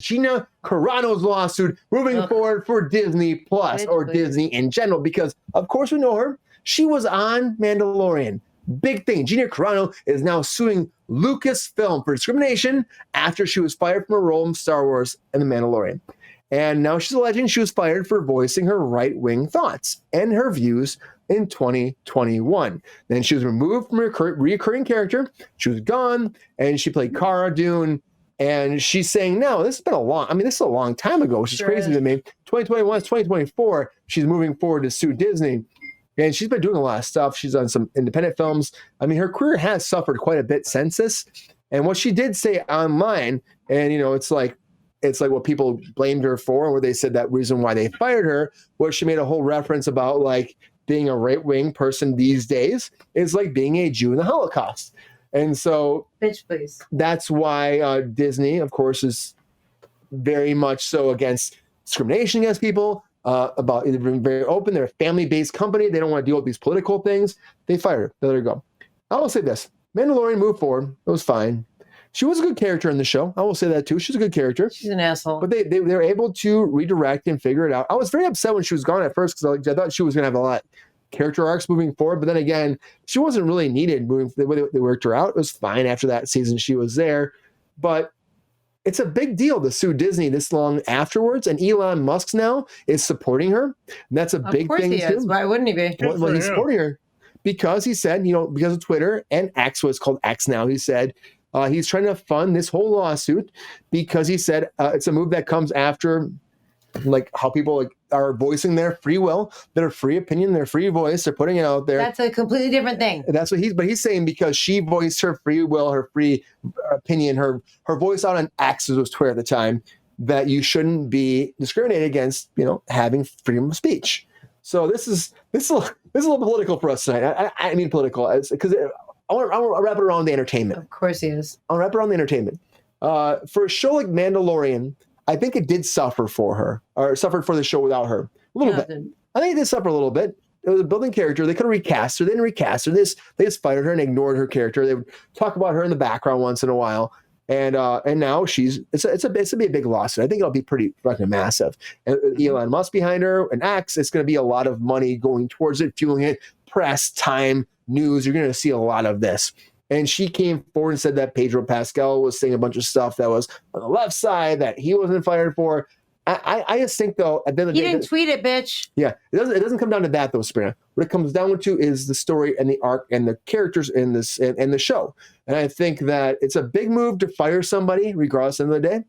Gina Carano's lawsuit moving forward for Disney Plus or Disney in general, because of course we know her. She was on Mandalorian. Big thing. Gina Carano is now suing Lucasfilm for discrimination after she was fired from her role in Star Wars and The Mandalorian. And now she's alleging she was fired for voicing her right-wing thoughts and her views in 2021. Then she was removed from her recurring character. She was gone, and she played Cara Dune. And she's saying, no, this has been this is a long time ago, which is crazy to me. 2021 is 2024. She's moving forward to sue Disney. And she's been doing a lot of stuff. She's done some independent films. I mean, her career has suffered quite a bit since this. And what she did say online, and, it's like what people blamed her for, where they said that reason why they fired her, was she made a whole reference about, like, being a right-wing person these days is like being a Jew in the Holocaust. And so bitch, please. That's why Disney, of course, is very much so against discrimination against people. They've been very open. They're a family-based company. They don't want to deal with these political things. They fired her. They let her go. I will say this. Mandalorian moved forward. It was fine. She was a good character in the show. I will say that too. She's a good character. She's an asshole. But they were able to redirect and figure it out. I was very upset when she was gone at first because I thought she was going to have a lot of character arcs moving forward. But then again, she wasn't really needed moving. The way they worked her out, it was fine after that season she was there. But it's a big deal to sue Disney this long afterwards, and Elon Musk now is supporting her. And that's a big thing too. Why wouldn't he be? Well, he's supporting her because he said, because of Twitter and X, what's called X now, he said he's trying to fund this whole lawsuit because he said it's a move that comes after, like, how people are voicing their free will, their free opinion, their free voice. They're putting it out there. That's a completely different thing. That's what he's saying, because she voiced her free will, her free opinion, her voice out on X, was Twitter at the time, that you shouldn't be discriminated against, having freedom of speech. So this is a little political for us tonight. I mean political, because I want to wrap it around the entertainment. Of course he is. I'll wrap it around the entertainment. For a show like Mandalorian, I think it did suffer for her, or suffered for the show without her a little bit. I think it did suffer a little bit. It was a building character. They could have recast her. They didn't recast her. They just fired her and ignored her character. They would talk about her in the background once in a while. And now it's going to be a big lawsuit. I think it'll be pretty fucking massive. And Elon Musk behind her, and X, it's going to be a lot of money going towards it, fueling it, press, time, news. You're going to see a lot of this. And she came forward and said that Pedro Pascal was saying a bunch of stuff that was on the left side that he wasn't fired for. I just think, though, at the end of the day, he didn't tweet it, bitch. Yeah, it doesn't come down to that, though, Sabrina. What it comes down to is the story and the arc and the characters in this and the show. And I think that it's a big move to fire somebody, regardless of the day.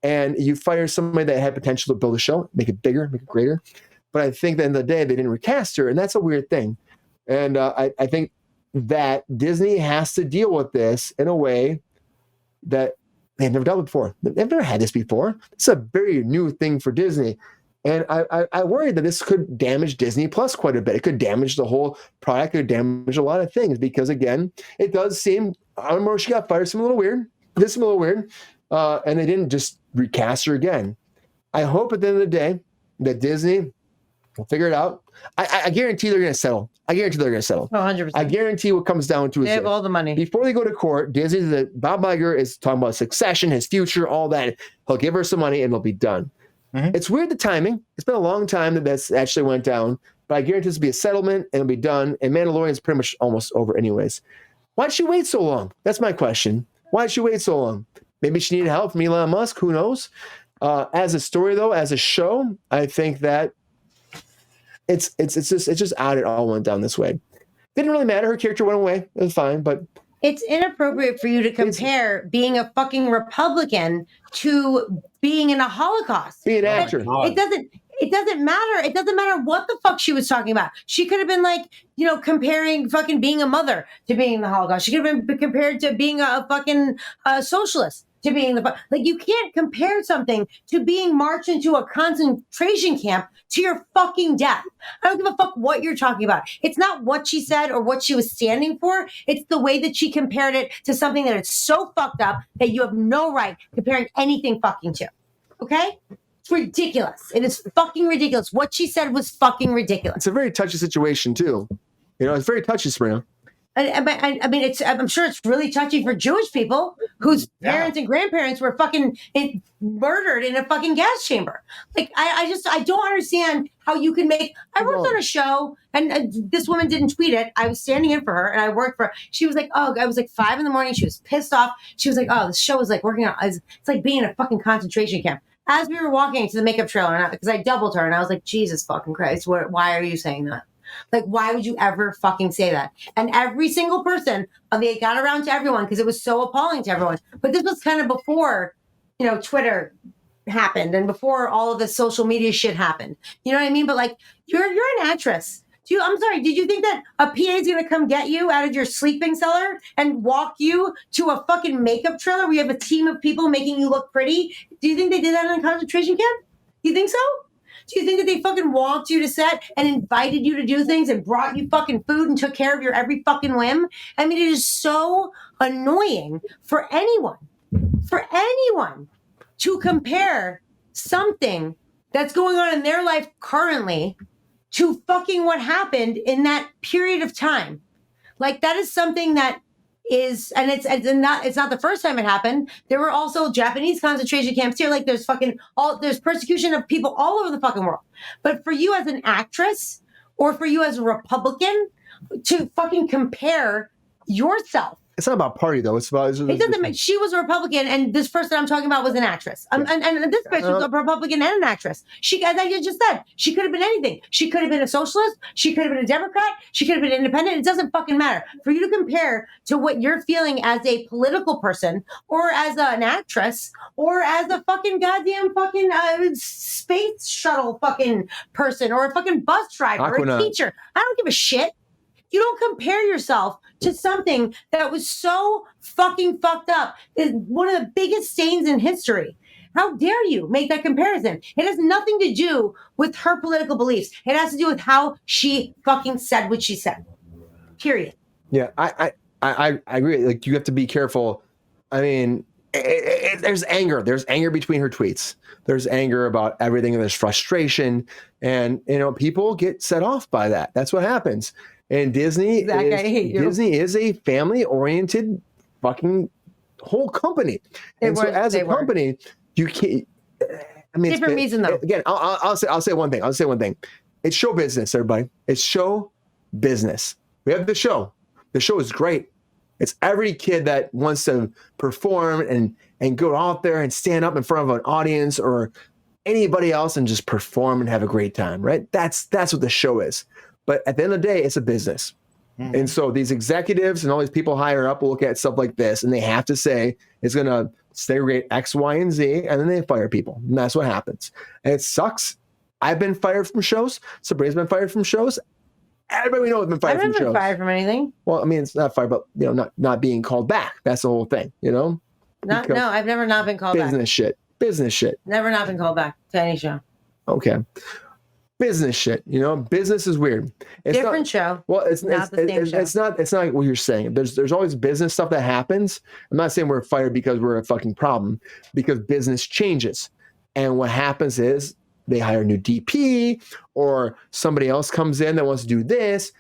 And you fire somebody that had potential to build a show, make it bigger, make it greater. But I think at the end of the day, they didn't recast her, and that's a weird thing. And I think that Disney has to deal with this in a way that they've never dealt with before. They've never had this before. It's a very new thing for Disney. And I worry that this could damage Disney Plus quite a bit. It could damage the whole product. It could damage a lot of things because, again, it does seem, I don't know, she got fired. Some a little weird. This is a little weird. And they didn't just recast her again. I hope at the end of the day that Disney will figure it out. I guarantee they're going to settle. I guarantee they're going to settle. 100%. I guarantee what comes down to is they have all the money. Before they go to court, Bob Iger is talking about succession, his future, all that. He'll give her some money and it'll be done. Mm-hmm. It's weird, the timing. It's been a long time that that's actually went down, but I guarantee this will be a settlement and it'll be done. And Mandalorian's pretty much almost over anyways. Why'd she wait so long? That's my question. Why'd she wait so long? Maybe she needed help from Elon Musk. Who knows? As a story, though, as a show, I think that it's just odd it all went down this way. Didn't really matter. Her character went away. It was fine, but it's inappropriate for you to compare being a fucking Republican to being in a Holocaust. Be an actor. It doesn't matter. It doesn't matter what the fuck she was talking about. She could have been like, comparing fucking being a mother to being in the Holocaust. She could have been compared to being a fucking socialist to being you can't compare something to being marched into a concentration camp to your fucking death. I don't give a fuck what you're talking about. It's not what she said or what she was standing for. It's the way that she compared it to something that is so fucked up that you have no right comparing anything fucking to. Okay? It's ridiculous. It is fucking ridiculous. What she said was fucking ridiculous. It's a very touchy situation too. It's very touchy, Sabrina. I mean, I'm sure it's really touchy for Jewish people whose parents and grandparents were fucking murdered in a fucking gas chamber. Like, I don't understand how you can make. I worked on a show, and this woman didn't tweet it. I was standing in for her, and I worked for her. She was like, "Oh, I was like 5 a.m. She was pissed off. She was like, "Oh, this show is like working out. It's like being in a fucking concentration camp." As we were walking to the makeup trailer, because I doubled her, and I was like, "Jesus fucking Christ, why are you saying that?" Like, why would you ever fucking say that? And every single person, they got around to everyone because it was so appalling to everyone. But this was kind of before, Twitter happened and before all of the social media shit happened. You know what I mean? But like, you're an actress. I'm sorry, did you think that a PA is going to come get you out of your sleeping cellar and walk you to a fucking makeup trailer where you have a team of people making you look pretty? Do you think they did that in a concentration camp? You think so? Do you think that they fucking walked you to set and invited you to do things and brought you fucking food and took care of your every fucking whim? I mean, it is so annoying for anyone to compare something that's going on in their life currently to fucking what happened in that period of time. Like, that is something that is, and it's not the first time it happened. There were also Japanese concentration camps here. Like, there's persecution of people all over the fucking world. But for you as an actress or for you as a Republican to fucking compare yourself. It's not about party though. It doesn't make. She was a Republican, and this person I'm talking about was an actress. And this bitch was a Republican and an actress. She, as I just said, she could have been anything. She could have been a socialist. She could have been a Democrat. She could have been independent. It doesn't fucking matter. For you to compare to what you're feeling as a political person, or as an actress, or as a fucking goddamn fucking space shuttle fucking person, or a fucking bus driver, or a teacher. I don't give a shit. You don't compare yourself to something that was so fucking fucked up. It's one of the biggest stains in history. How dare you make that comparison? It has nothing to do with her political beliefs. It has to do with how she fucking said what she said. Period. Yeah, I agree. Like, you have to be careful. I mean, there's anger. There's anger between her tweets. There's anger about everything, and there's frustration. And, people get set off by that. That's what happens. And Disney is a family-oriented fucking whole company. So as a company, you can't. I mean, different reason though. Again, I'll say one thing. It's show business, everybody. It's show business. We have the show. The show is great. It's every kid that wants to perform and go out there and stand up in front of an audience or anybody else and just perform and have a great time, right? That's what the show is. But at the end of the day, it's a business. Mm-hmm. And so these executives and all these people higher up will look at stuff like this, and they have to say it's going to segregate X, Y, and Z, and then they fire people. And that's what happens. And it sucks. I've been fired from shows. Sabrina's been fired from shows. Everybody we know has been fired from shows. I've never been fired from anything. Well, I mean, it's not fired, but not being called back. That's the whole thing, No, I've never not been called back. Business shit. Never not been called back to any show. Okay. Business shit, business is weird. It's different show. Well, it's not the same show. It's not like what you're saying. There's always business stuff that happens. I'm not saying we're fired because we're a fucking problem, because business changes. And what happens is they hire a new DP or somebody else comes in that wants to do this.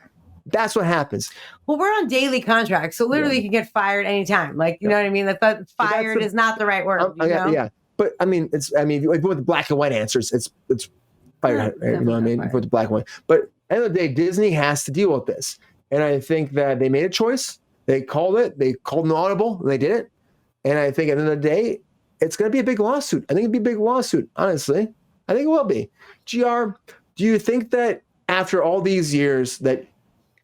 That's what happens. Well, we're on daily contracts, so literally you can get fired anytime. Like, you know what I mean? That's fired is not the right word. Yeah. But I mean, if you want the black and white answers, it's fired, you know what I mean? Put the black one. But at the end of the day, Disney has to deal with this. And I think that they made a choice. They called an audible, and they did it. And I think at the end of the day, it's going to be a big lawsuit. I think it'd be a big lawsuit, honestly. I think it will be. GR, do you think that after all these years that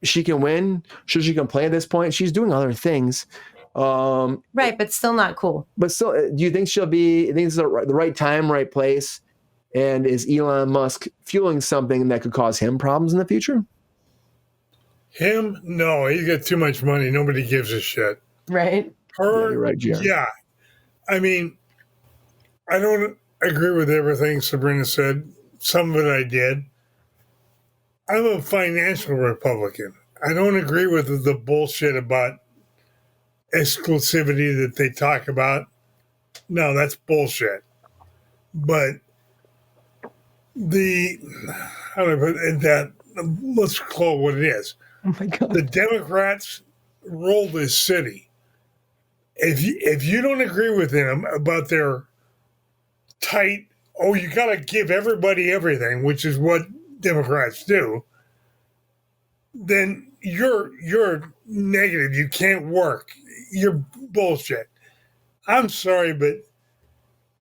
she can win? Should she complain at this point? She's doing other things. Right, but still not cool. But still, do you think she'll be, I think it's the right time, right place? And is Elon Musk fueling something that could cause him problems in the future? Him? No, he's got too much money. Nobody gives a shit. Right. Her? Yeah, you're right, GR. Yeah. I mean, I don't agree with everything Sabrina said. Some of it I did. I'm a financial Republican. I don't agree with the bullshit about exclusivity that they talk about. No, that's bullshit. But how do I put it? Let's call it what it is. Oh my God. The Democrats rule this city. If you don't agree with them about their tight, oh, you got to give everybody everything, which is what Democrats do, then you're negative. You can't work. You're bullshit. I'm sorry, but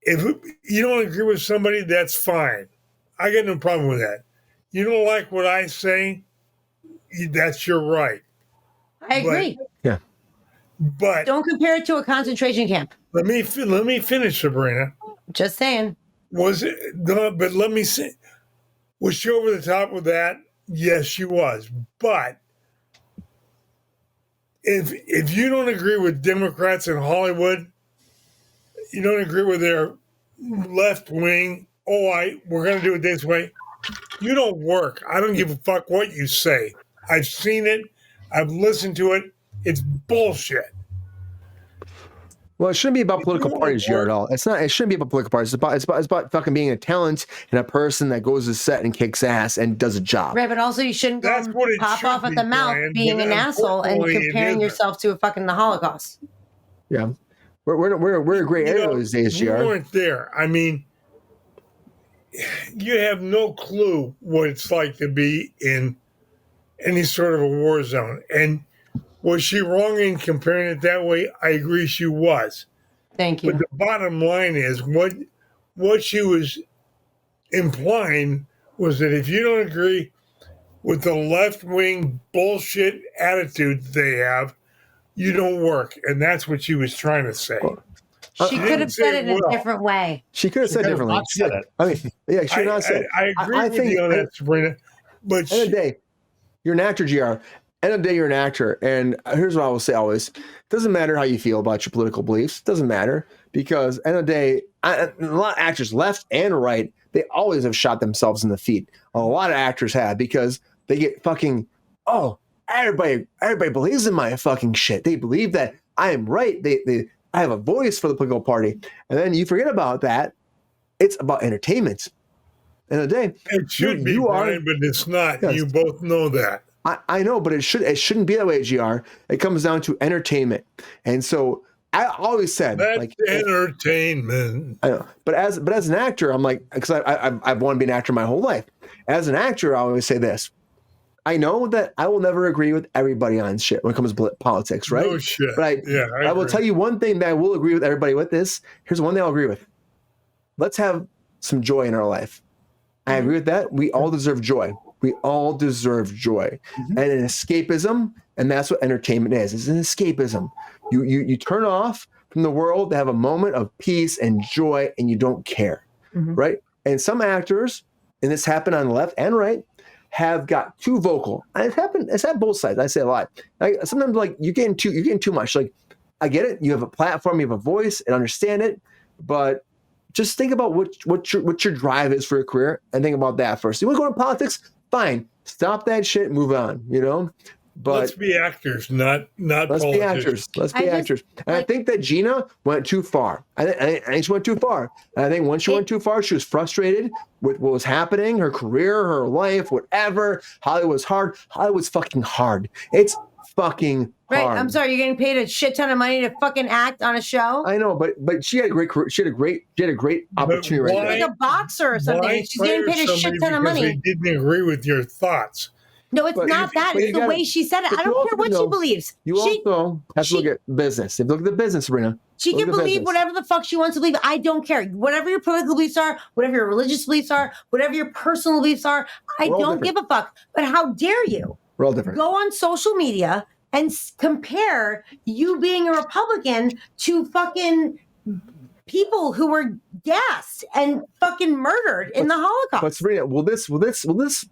if you don't agree with somebody, that's fine. I got no problem with that. You don't like what I say, that's your right. I agree. But don't compare it to a concentration camp. Let me finish, Sabrina. Just saying. Was it? No, but let me say, was she over the top with that? Yes, she was. But if you don't agree with Democrats in Hollywood, you don't agree with their left wing. We're going to do it this way. You don't work. I don't give a fuck what you say. I've seen it. I've listened to it. It's bullshit. Well, it shouldn't be about political parties here at all. It's not. It shouldn't be about political parties. It's about fucking being a talent and a person that goes to set and kicks ass and does a job. Right, but also you shouldn't go and pop off at the mouth being an asshole and comparing yourself to a fucking the Holocaust. Yeah, we're a great area these days, GR. You weren't there. I mean, you have no clue what it's like to be in any sort of a war zone. And was she wrong in comparing it that way? I agree she was. Thank you. But the bottom line is what she was implying was that if you don't agree with the left-wing bullshit attitude they have, you don't work. And that's what she was trying to say. She could have said it in a different way. She could have said differently. I mean, yeah, she could not said. I agree with you on that, Sabrina. But end of the day, you're an actor, GR. End of the day, you're an actor. And here's what I will say always. It doesn't matter how you feel about your political beliefs. It doesn't matter. Because end of the day, a lot of actors, left and right, they always have shot themselves in the feet. A lot of actors have, because they get fucking, everybody believes in my fucking shit. They believe that I am right. I have a voice for the political party. And then you forget about that. It's about entertainment. End of the day. It should be, Brian, but it's not. Yes. You both know that. I know, but it shouldn't be that way, GR. It comes down to entertainment. And so I always said, that's like entertainment. I know, but as an actor, I'm like, because I've wanted to be an actor my whole life. As an actor, I always say this. I know that I will never agree with everybody on shit when it comes to politics, right? No shit. But I will tell you one thing that I will agree with everybody with this. Here's one thing I'll agree with. Let's have some joy in our life. I agree with that. We all deserve joy. We all deserve joy. And an escapism, and that's what entertainment is. It's an escapism. You turn off from the world to have a moment of peace and joy, and you don't care, right? And some actors, and this happened on the left and right, have got too vocal. And it's happened both sides. I say a lot. Sometimes like you're getting too much. Like, I get it. You have a platform, you have a voice, and understand it, but just think about what your drive is for your career, and think about that first. You want to go into politics? Fine. Stop that shit. Move on. You know. But let's be actors, not let's politicians. be actors. Let's be actors. And I think that Gina went too far. I think she went too far. And I think once she went too far, she was frustrated with what was happening, her career, her life, whatever. Hollywood's hard. Hollywood's fucking hard. It's fucking hard. Right. I'm sorry. You're getting paid a shit ton of money to fucking act on a show. I know, but she had a great career. She had a great opportunity right there. She's like a boxer or something. She's getting paid a shit ton of money. They didn't agree with your thoughts. No, it's not that. It's the way she said it. I don't care what she believes. You also have to look at business. If you look at the business, Sabrina. She can believe whatever the fuck she wants to believe. I don't care. Whatever your political beliefs are, whatever your religious beliefs are, whatever your personal beliefs are, I don't give a fuck. But how dare you We're all different. Go on social media and compare you being a Republican to fucking people who were gassed and fucking murdered in the Holocaust. But Sabrina, will this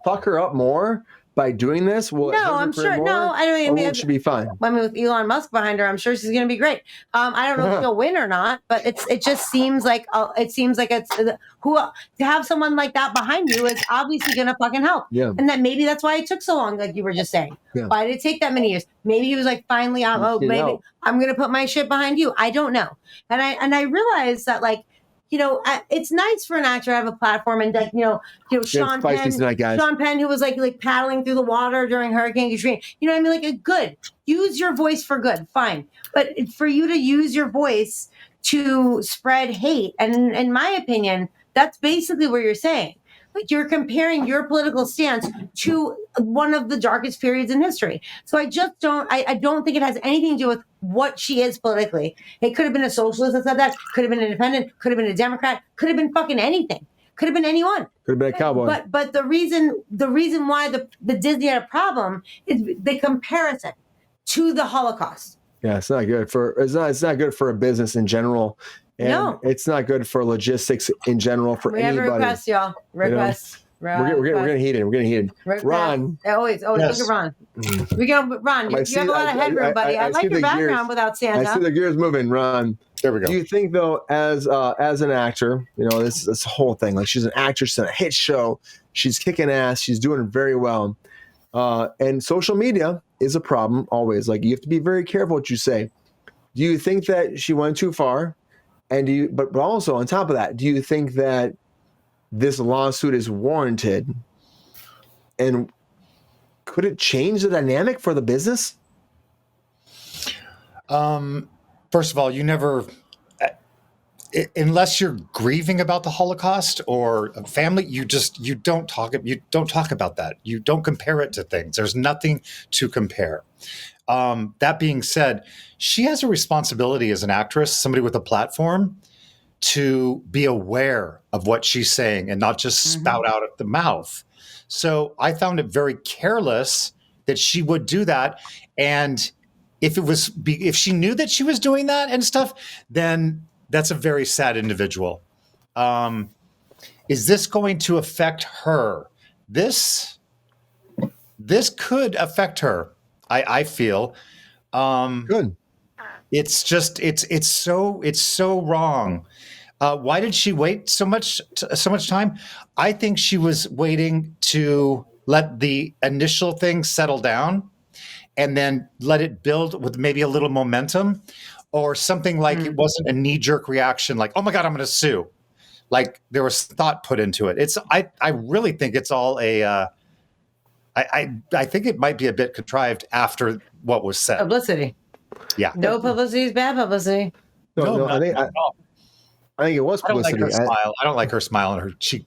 fuck her up more? By doing this, will no, I'm sure. More, no, I don't mean it should be fine. I mean, with Elon Musk behind her, I'm sure she's going to be great. I don't know if she'll win or not, but it just seems like to have someone like that behind you is obviously going to fucking help. Yeah. And that maybe that's why it took so long, like you were just saying. Yeah. Why did it take that many years? Maybe he was like, finally, maybe I'm going to put my shit behind you. I don't know. And I realized that like it's nice for an actor to have a platform, and Sean Penn, who was like paddling through the water during Hurricane Katrina. You know what I mean? Like, good. Use your voice for good, fine. But for you to use your voice to spread hate, and in my opinion, that's basically what you're saying. Like, you're comparing your political stance to one of the darkest periods in history. So I just don't, I don't think it has anything to do with what she is politically. It could have been a socialist that said that, could have been an independent, could have been a Democrat, could have been fucking anything. Could have been anyone. Could have been a cowboy. But the reason why the Disney had a problem is the comparison to the Holocaust. Yeah, it's not good for good for a business in general. And it's not good for logistics in general for anybody. We have a request, y'all. Request. We're gonna heat it. We're gonna heat it. Ron. Always yes. Look at Ron. We go, Ron. You have a lot of headroom, buddy. I like your background without Santa. I see the gears moving, Ron. There we go. Do you think, though, as an actor, this whole thing, like, she's an actress in a hit show, she's kicking ass, she's doing very well, and social media is a problem always. Like, you have to be very careful what you say. Do you think that she went too far? And but also on top of that, do you think that this lawsuit is warranted? And could it change the dynamic for the business? First of all, you never, unless you're grieving about the Holocaust or a family, you don't talk about that. You don't compare it to things. There's nothing to compare. That being said, she has a responsibility as an actress, somebody with a platform, to be aware of what she's saying and not just spout out at the mouth. So I found it very careless that she would do that. And if she knew that she was doing that and stuff, then that's a very sad individual. Is this going to affect her? This could affect her. I feel. Good. It's just it's so wrong. Why did she wait so much time? I think she was waiting to let the initial thing settle down, and then let it build with maybe a little momentum, or something like it wasn't a knee-jerk reaction, like, oh my God, I'm going to sue. Like, there was thought put into it. I really think it's all I think it might be a bit contrived after what was said. Publicity. Yeah. No publicity is bad publicity. No, I think it was publicity. I don't like her smile on her cheek.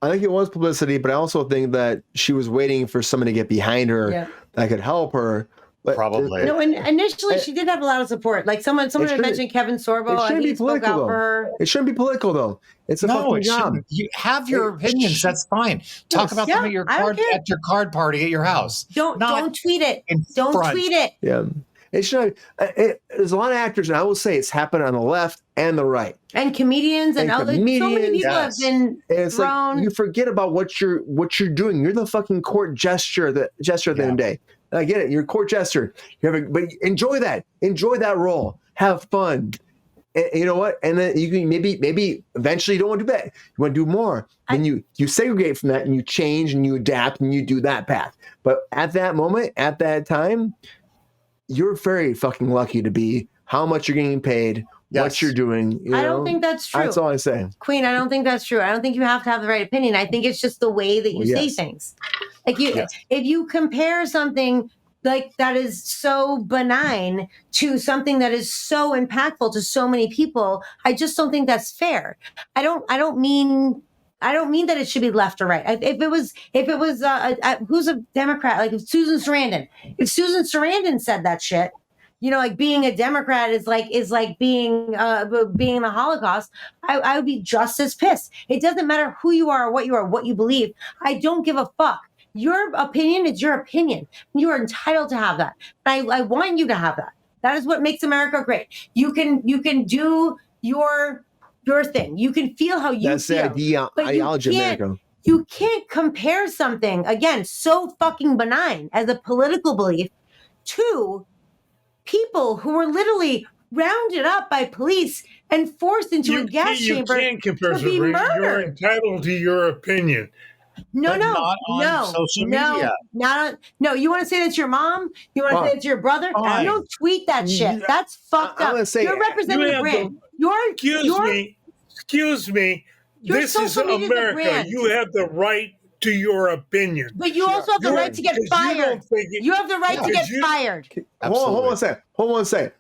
I think it was publicity, but I also think that she was waiting for someone to get behind her that could help her. But probably. No, and initially she did have a lot of support. Like someone had mentioned Kevin Sorbo. It shouldn't be political, though. It shouldn't be political, though. It's a fucking job. You have your opinions. That's fine. Talk about them at your card party at your house. Don't tweet it. Don't tweet it. Yeah. It should. There's a lot of actors, and I will say it's happened on the left and the right, and comedians and others. So many people have been thrown. Like, you forget about what you're doing. You're the fucking court gesture at the end of the day. And I get it. You're a court jester. But enjoy that. Enjoy that role. Have fun. And you know what? And then you can maybe eventually you don't want to do that. You want to do more. Then you segregate from that and you change and you adapt and you do that path. But at that moment, at that time, you're very fucking lucky to be how much you're getting paid, what you're doing. I don't think that's true. That's all I say. Queen, I don't think that's true. I don't think you have to have the right opinion. I think it's just the way that you say things. Like if you compare something like that is so benign to something that is so impactful to so many people, I just don't think that's fair. I don't mean that it should be left or right. If it was who's a Democrat, like if Susan Sarandon said that shit, like being a Democrat is like being in the Holocaust, I would be just as pissed. It doesn't matter who you are or what you believe. I don't give a fuck. Your opinion is your opinion. You are entitled to have that. And I want you to have that. That is what makes America great. You can do your thing. You can feel how you That's feel. That's the ideology of America. You can't compare something, again, so fucking benign as a political belief to people who were literally rounded up by police and forced into a gas chamber to be murdered. You're entitled to your opinion. No. Social media. No, you want to say that's your mom? You want to say it's your brother? Don't tweet that shit. That's fucked up. You're representing a brand. Excuse me. This is America. You have the right to your opinion. But you also have the right to get fired. You have the right to get fired. Hold on a second.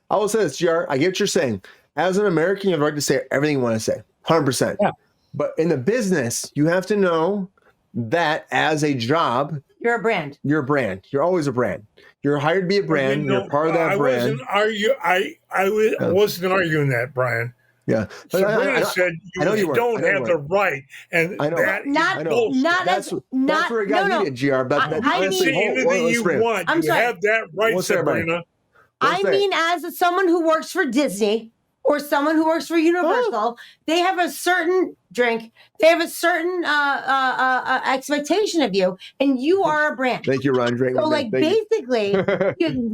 I will say this, GR. I get what you're saying. As an American, you have the right to say everything you want to say. 100%. Yeah. But in the business, you have to know that as a job, you're a brand. You're a brand. You're always a brand. You're hired to be a brand. You're part of that brand. I wasn't arguing that, Brian. Yeah. Sabrina said you don't have the right. And I know. That's where it got heated, GR. But I mean, anything you want. You have that right, Sabrina. I mean, as someone who works for Disney or someone who works for Universal, they have a certain expectation of you, and you are a brand. Thank you, Ron. So, like, basically,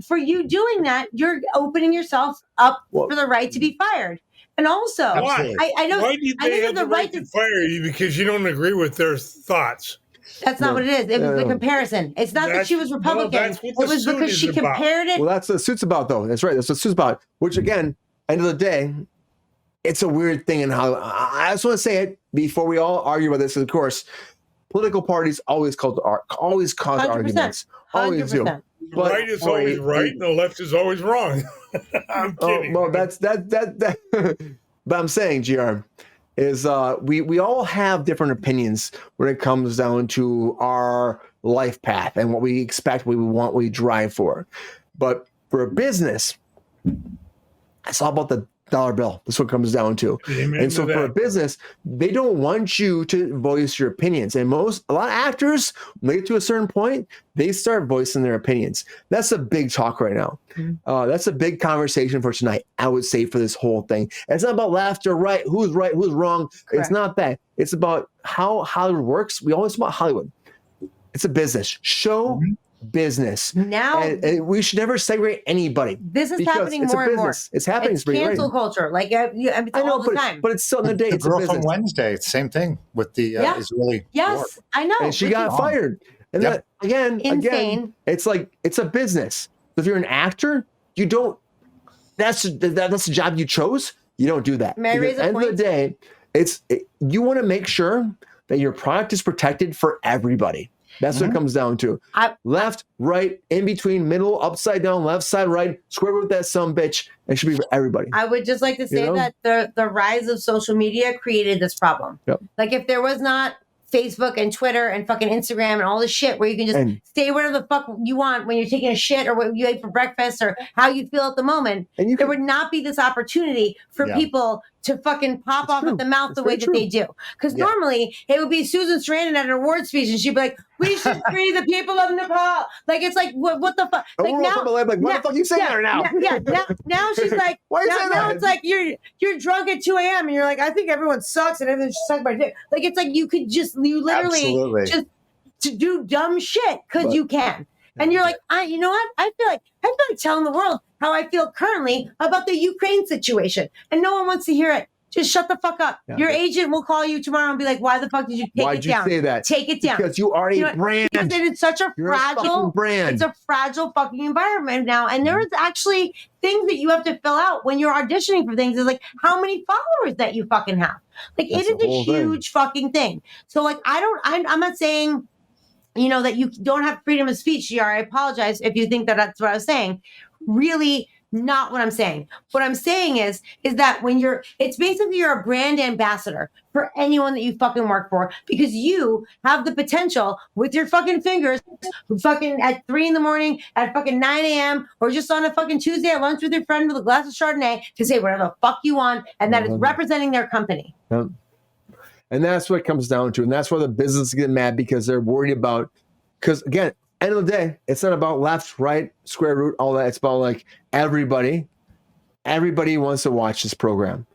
for you doing that, you're opening yourself up for the right to be fired. And also, I know. Why do they have the right to fire you? Because you don't agree with their thoughts. That's not what it is. It was the comparison. It's not that she was Republican. It was because she compared it. Well, that's what the suit's about, though. That's right. That's what the suit's about. Which, again, end of the day, it's a weird thing in how I just want to say it before we all argue about this. Of course, political parties always cause arguments. Always do. The right is always right, and the left is always wrong. I'm kidding. Well, that's that. But I'm saying, GR, is we all have different opinions when it comes down to our life path and what we expect, what we want, what we drive for. But for a business, it's all about the dollar bill. That's what it comes down to. Amen and so for a business, they don't want you to voice your opinions. And a lot of actors, when they get to a certain point, they start voicing their opinions. That's a big talk right now. That's a big conversation for tonight, I would say, for this whole thing. It's not about left or right, who's wrong. Correct. It's not that. It's about how Hollywood works. We always talk about Hollywood. It's a business. Show business. Now, and we should never segregate anybody. This is happening more and more. It's happening. It's cancel culture. Like I know, all the time. But it's still in the day. The it's girl a business. from Wednesday, same thing with the Israeli. Yes, war. I know. And she got fired. And that, again, it's like it's a business. If you're an actor, you don't. That's the job you chose. You don't do that. May I raise a end point? Of the day, you want to make sure that your product is protected for everybody. That's what it comes down to. Left, right, in between, middle, upside down, left side, right, square root that some bitch. It should be for everybody. I would just like to say that the rise of social media created this problem. Yep. Like if there was not Facebook and Twitter and fucking Instagram and all this shit where you can just say whatever the fuck you want when you're taking a shit or what you ate for breakfast or how you feel at the moment, there would not be this opportunity for people to fucking pop off at the mouth the way that they do. Because normally it would be Susan Sarandon at an award speech and she'd be like, we should free the people of Nepal. Like, it's like, what the fuck? Like now, what the fuck are you saying right now? Now she's like, why you saying now that? it's like you're drunk at 2 a.m. and you're like, I think everyone sucks and everyone should suck my dick. Like, it's like you literally just to do dumb shit because you can. And you're like, you know what? I feel like telling the world how I feel currently about the Ukraine situation. And no one wants to hear it. Just shut the fuck up. Your agent will call you tomorrow and be like, why the fuck did you take it down? Why'd you say that? Take it down. Because you are a brand. Because it's such a fragile brand. It's a fragile fucking environment now. And there's actually things that you have to fill out when you're auditioning for things. Is like how many followers that you fucking have. Like it is a huge fucking thing. So like I'm not saying that you don't have freedom of speech, GR. I apologize if you think that that's what I was saying. Really not what I'm saying. What I'm saying is that when it's basically you're a brand ambassador for anyone that you fucking work for because you have the potential with your fucking fingers fucking at 3 a.m, at fucking 9 a.m, or just on a fucking Tuesday at lunch with your friend with a glass of Chardonnay to say whatever the fuck you want, and that is representing their company. Yep. And that's what it comes down to. And that's why the business get mad because they're worried about, because again, end of the day, it's not about left, right, square root, all that. It's about like everybody wants to watch this program.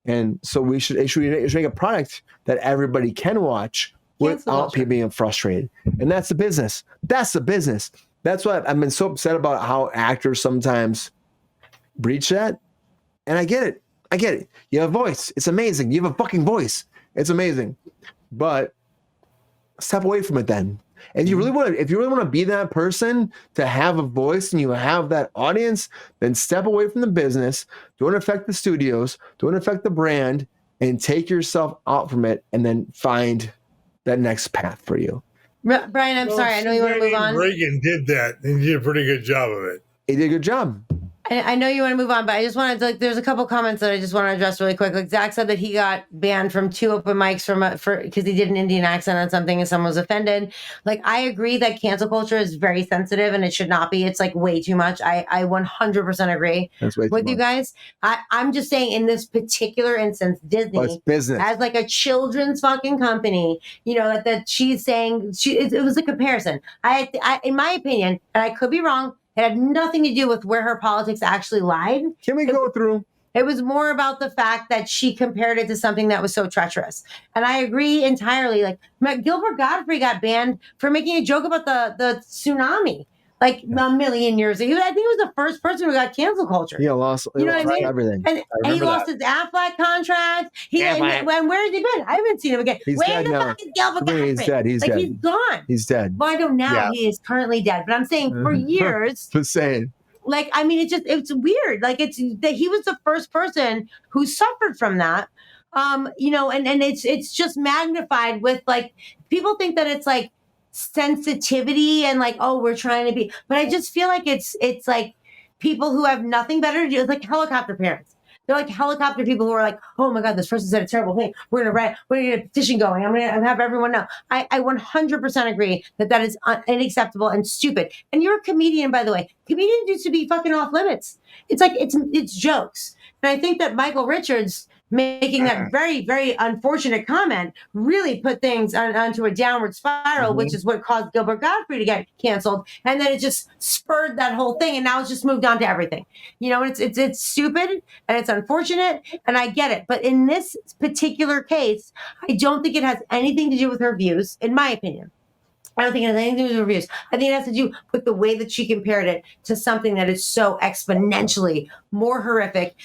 And so we should make a product that everybody can watch without people being frustrated. And that's the business. That's the business. That's why I've been so upset about how actors sometimes breach that. And I get it. You have a voice. It's amazing. You have a fucking voice. It's amazing. But step away from it then. If you really want to be that person, to have a voice and you have that audience, then step away from the business. Don't affect the studios. Don't affect the brand, and take yourself out from it, and then find that next path for you. Brian, I'm sorry. I know you want to move on. Reagan did that, and he did a pretty good job of it. He did a good job. I know you want to move on, but I just wanted to, there's a couple comments that I just want to address really quick. Like Zach said that he got banned from 2 open mics because he did an Indian accent on something and someone was offended. Like, I agree that cancel culture is very sensitive and it should not be. It's like way too much. I 100% agree with you guys. I'm just saying in this particular instance, Disney as like a children's fucking company, that she's saying it was a comparison. I in my opinion, and I could be wrong, it had nothing to do with where her politics actually lied. Can we go through? It was more about the fact that she compared it to something that was so treacherous. And I agree entirely. Like, Gilbert Gottfried got banned for making a joke about the tsunami. Like a million years ago. I think he was the first person who got cancel culture. Yeah, lost everything. And he lost his Affleck contract. And where has he been? I haven't seen him again. Where the fuck is Gilbert Gottfried? He's dead. He's dead. He's gone. He's dead. Well, I know now he is currently dead. But I'm saying for years. Just saying. Like, I mean, it's weird. Like, it's that he was the first person who suffered from that. And it's just magnified with, like, people think that it's like sensitivity and like, oh, we're trying to be, but I just feel like it's like people who have nothing better to do. It's like helicopter parents. They're like helicopter people who are like, oh my God, this person said a terrible thing. We're gonna get a petition going. I'm gonna have everyone know. I 100% agree that is unacceptable and stupid. And you're a comedian, by the way. Comedians used to be fucking off limits. It's like it's jokes. And I think that Michael Richards making that very, very unfortunate comment really put things onto a downward spiral, which is what caused Gilbert Gottfried to get canceled. And then it just spurred that whole thing. And now it's just moved on to everything. It's stupid and it's unfortunate and I get it. But in this particular case, I don't think it has anything to do with her views, in my opinion. I don't think it has anything to do with her views. I think it has to do with the way that she compared it to something that is so exponentially more horrific,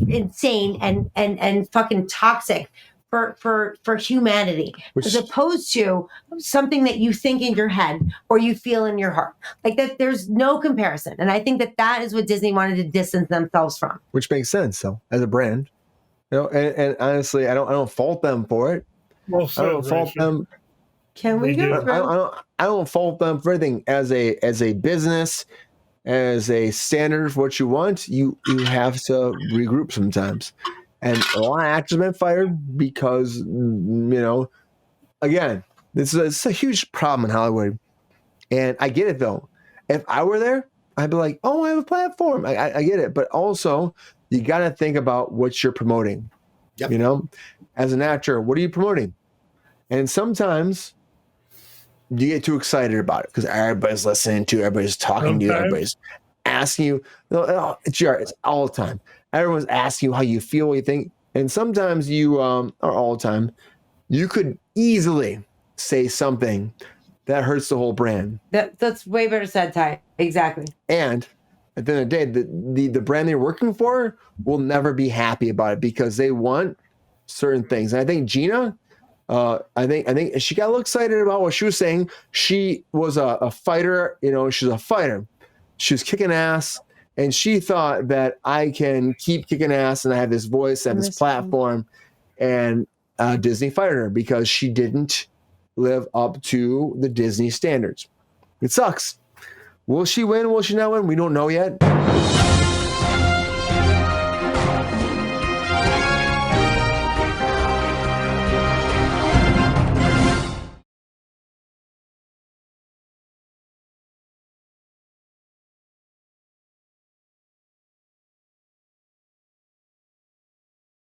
insane, and fucking toxic for humanity, as opposed to something that you think in your head or you feel in your heart. Like that, there's no comparison. And I think that is what Disney wanted to distance themselves from. Which makes sense, though, as a brand. And honestly, I don't fault them for it. Well, I don't fault them. Can we go? I don't fault them for anything. As a business, as a standard for what you want, you have to regroup sometimes. And a lot of actors have been fired because, again, this is a huge problem in Hollywood. And I get it, though. If I were there, I'd be like, oh, I have a platform. I get it. But also, you got to think about what you're promoting. Yep. As an actor, what are you promoting? And sometimes you get too excited about it because everybody's listening to you, everybody's talking to you, everybody's asking you. It's all the time. Everyone's asking you how you feel, what you think. And sometimes you, or all the time, you could easily say something that hurts the whole brand. That's way better said, Ty. Exactly. And at the end of the day, the brand they're working for will never be happy about it because they want certain things. And I think Gina, I think she got a little excited about what she was saying. She was a fighter, she's a fighter. She was kicking ass, and she thought that I can keep kicking ass, and I have this voice, I have this platform, and Disney fired her because she didn't live up to the Disney standards. It sucks. Will she win? Will she not win? We don't know yet.